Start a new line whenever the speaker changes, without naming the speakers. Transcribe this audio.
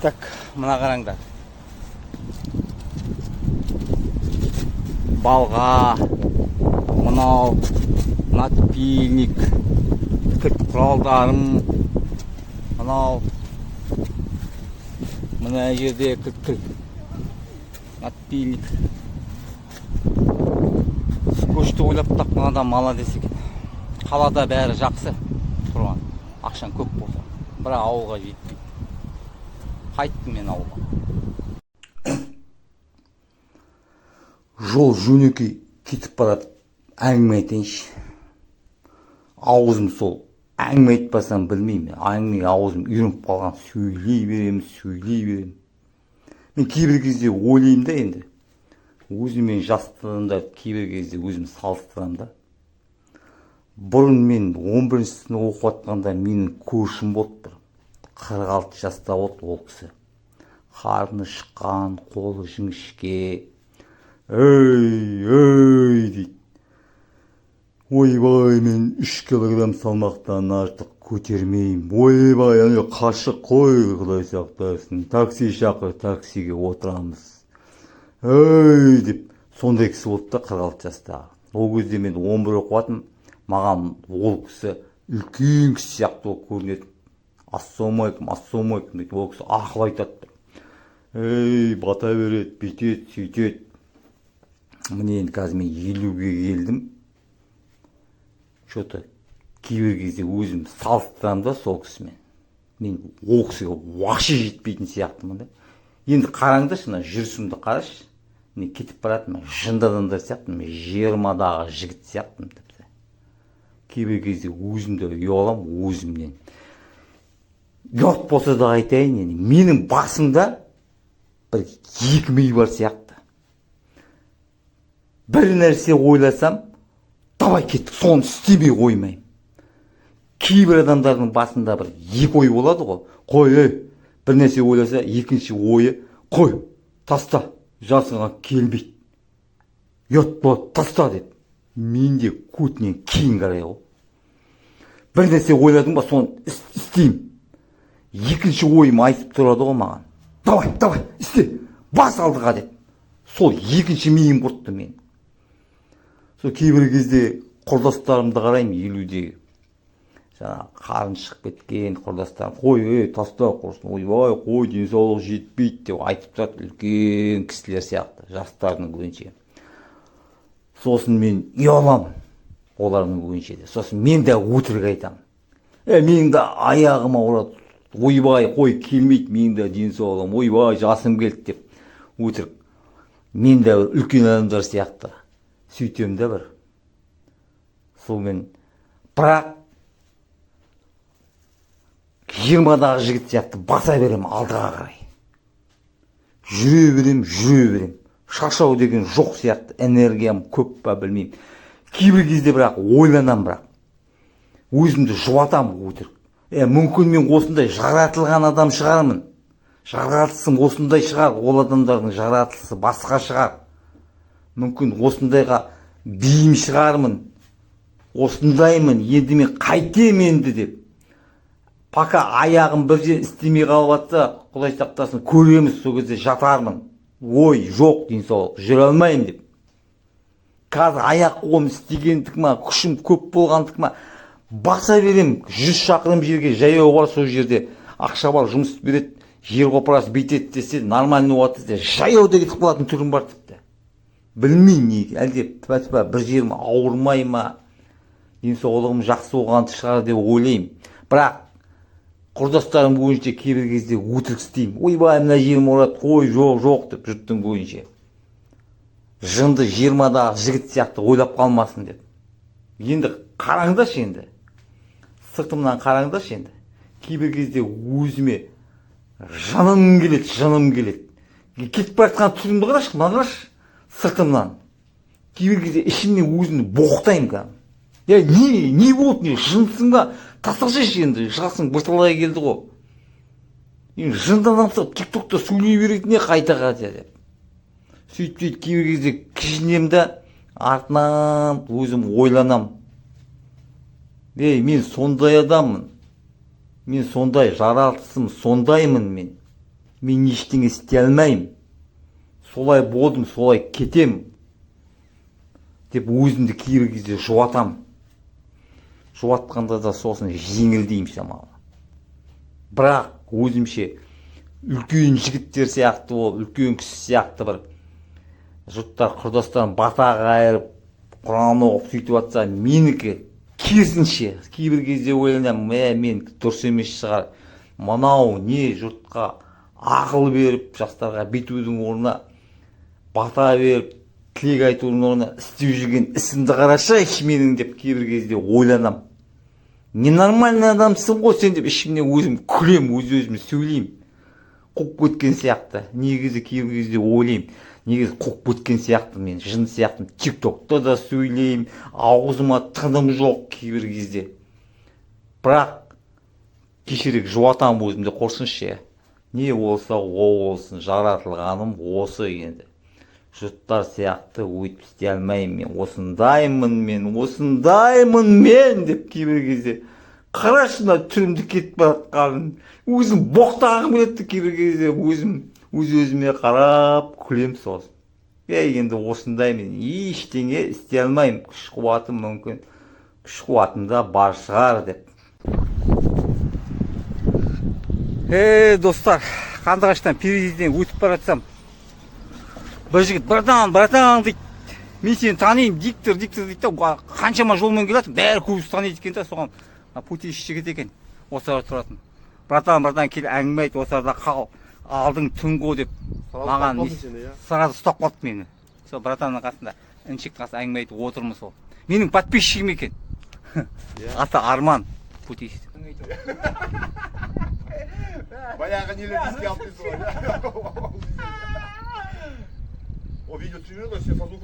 Так, мына қараңдар. Балға, мынау надпильник, кілт құралдарым, мынау мына жерде кілт надпильник. Көшті ойлап тапқан молодец екен. Қалада бәрі жақсы тұрған, ақшаң көп болса, бірақ ауылға жетпейді. Қайттым мен ауылға. Жол жөнекей кетіп барады, әңгіме айтайыншы. Ауызым сол, әңгіме айтпасам білмеймін. Әңгіме аузым үйреніп қалған, сөйлей берем. Мен кейбір кезде ойлаймын да, енді өзіммен жастығымда кейбір кезде өзім салыстырамын да. Бұрын мен 11-ші сынып оқып жатқанда менің көршім болды, 46 жаста болды ол кісі. Қарны шыққан, қолы жіңішке. Ой дейді. Ойбай, мен 3 килограмм салмақтан артық көтермеймін. Ойбай, ана қашық қой, Құдай сақтасын. Такси шақыр, таксиге отырамыз. Ой деп, сондай кісі болды да, 46 жастағы. Ол кезде мен 11 оқыватым, маған ол кісі үлкен кісі сияқты болып көрінеді. Ассалаумағалейкум дейді. Ол кісі ақыл айтады. Бата береді, бүйтеді, сөйтеді. Міне енді қазір мен 50-ге келдім. Что-то кейбір кезде өзім салыстырамын да сол кісімен. Мен ол кісіге вообще жетпейтін сияқтымын да. Енді қараңдаршы, мына жүрісімді қарашы. Мен кетіп баратым, жынды адамдар сияқтымын, 20-дағы жігіт сияқтымын тіпті. Кейбір кезде өзімді ұялам, өзімнен. Ұят болса да айтайын, менің басымда бір 2 ми бар сияқты. Бір нәрсе ойласам, давай кеттік, соны істемей қоймайым. Кейбір адамдардың басында бір 2 ой болады ғой. Қой, бір нәрсе ойласа, екінші ойы, қой, таста, жасыңа келмейді. Ұят болады, таста деп. Менде көтінен кейін қарай ғой. Бір нәрсе ойладың ба, соны істеймін. Екінші ойым айтып тұрады ғой маған. Давай, істе, бас алдыға деп. Сол екінші миым құртты мен. Сол кейбір кезде құрдастарымды қараймын, 50-дегі. Жаңа қарын шығып кеткен құрдастарым, қой, таста құрсын, ойбай, қой, денсаулық жетпейді деп айтып тұрады, үлкен кісілер сияқты, жастардың көбінше. Сосын мен ұялам, олардың көбінше де. Сосын мен де өтірік айтамын. Менің де аяғым ауырады, ойбай, қой, келмейді, менің де денсаулығым, ойбай, жасым келді деп өтірік. Мен де үлкен адамдар сияқты сөйтем де бір. Сол мен, бірақ 20-дағы жігіт сияқты баса берем алдыға қарай. Жүре берем. Шаршау деген жоқ сияқты, энергиям көп па білмеймін. Кейбір кезде бірақ ойланам, бірақ өзімді жұбатам өтірік. Мүмкін мен осындай жаратылған адам шығармын. Жаратылысым осындай шығар, ол адамдардың жаратылысы басқа шығар. Мүмкін осындайға бейім шығармын. Осындаймын, енді мен қайтем енді деп. Пока аяғым бір жер істемей қалып атса, Құдай сақтасын, көреміз, сол кезде жатармын. Ой, жоқ денсаулық, жүре алмаймын деп. Қазір аяқ қолым істегендік ма, күшім көп болғандық ма, баса берем, 100 шақырым жерге жаяу бар, сол жерде ақша бар, жұмыс береді, жер қопарасы бүйтеді десе, нормальный болады десе, жаяуда кетіп қалатын түрім бар тіпті. Білмеймін неге, әлде тіпа бір жерім ауырмай ма, денсаулығым жақсы болғанды шығар деп ойлаймын. Бірақ құрдастарым көбінше кейбір кезде өтірік істеймін. Ойбай, мына жерім ауырады, қой, жоқ деп жұрттың көбінше. Жынды 20-дағы жігіт сияқты ойлап қалмасын деп. Енді қараңдаршы енді. Сыртымнан қараңдаршы енді. Кейбір кезде өзіме жаным келеді. Кетіп бара жатқан түрімді қарашы, маған қарашы. Сыртымнан. Кейбір кезде ішімнен өзімді боқтаймын. Не болды, не жынсың ба? Тастақшы енді, жасың бірталай келді ғой. Енді жынды адамсың, тиктокта сөйлей беретіне қайта деп. Сөйтіп кейбір кезде кішінемді артынан өзім ойланам. Мен сондай адаммын. Мен сондай жаратылысым, сондаймын мен. мен ештеңе істей алмаймын, солай болдым, солай кетем деп өзімді кейбір кезде жұбатам. Жұбатқанда да сосын жеңілдеймін шамалы. Бірақ өзімше үлкен жігіттер сияқты болып, үлкен кісі сияқты бір жұрттар құрдастан бата қайырып, Құран оқып сөйтіп жатса, менікі керісінше кейбір кезде ойланамын, мен дұрыс емес шығар. Мынау не жұртқа ақыл беріп, жастарға бүйтудің орнына бата беріп, тілек айтудың орнына істеп жүрген ісімді қарашы менің деп кейбір кезде ойланам. Ненормальный адамсың ғой сен деп ішімнен өзім күлем, өз-өзіме сөйлеймін. Қуып кеткен сияқты. Негізі кейбір кезде ойлаймын. Негізі қуып кеткен сияқты, мен жын сияқты. TikTok'та да сөйлеймін, аузыма тыным жоқ кейбір кезде. Бірақ кешірек жұбатам өзімді, қорсыншы. Не болса ол болсын, жаратылғаным осы енді. Жұрттар сияқты өйтіп істей алмаймын, мен осындаймын мен деп кейбір кезде. Қарашына түрімді кетіп баратқанын, өзім боқтағым келеді кейбір кезде, өз-өзіме қарап күлем сосын. Енді осындаймын, ештеңе істей алмаймын, күш қуатым мүмкін, күш қуатымда бар шығар деп. Достар, Қандыағаштан переезден өтіп баратсам, бір жігіт братан дейді, мен сені танимын, диктор дейді, қаншама жолмен келатыр, бәрі көбісі таниды екен да, соған путейші жігіт екен, осылар тұратын. Братан кел әңгіме айт, осыларда қал, алдың түнгі деп маған сразу ұстап қалды мені. Сол братанның қасында інішектің қасында әңгіме айтып отырмыз ол. Менің подписчигім екен. Аты Арман Путейші.
Баяғы нелер еске алып дейсіз ғой. О видео түсіреді ғой, сен